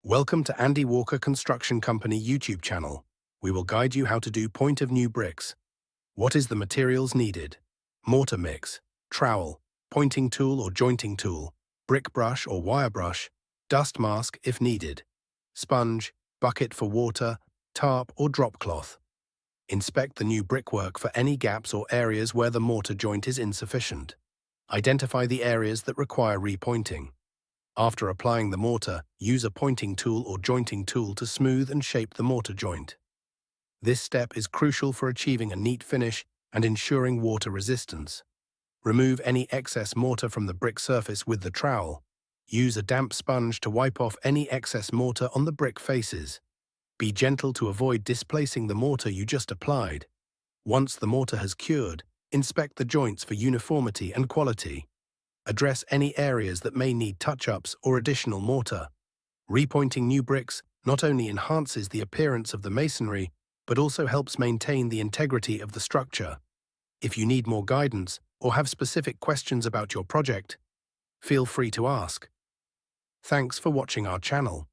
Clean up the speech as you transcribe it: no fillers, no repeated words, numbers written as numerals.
Welcome to Andy Walker Construction Company YouTube channel. We will guide you how to do point of new bricks. What is the materials needed? Mortar mix, trowel, pointing tool or jointing tool, brick brush or wire brush, dust mask if needed, sponge, bucket for water, tarp or drop cloth. Inspect the new brickwork for any gaps or areas where the mortar joint is insufficient. Identify the areas that require repointing. After applying the mortar, use a pointing tool or jointing tool to smooth and shape the mortar joint. This step is crucial for achieving a neat finish and ensuring water resistance. Remove any excess mortar from the brick surface with the trowel. Use a damp sponge to wipe off any excess mortar on the brick faces. Be gentle to avoid displacing the mortar you just applied. Once the mortar has cured, inspect the joints for uniformity and quality. Address any areas that may need touch-ups or additional mortar. Repointing new bricks not only enhances the appearance of the masonry, but also helps maintain the integrity of the structure. If you need more guidance or have specific questions about your project, feel free to ask. Thanks for watching our channel.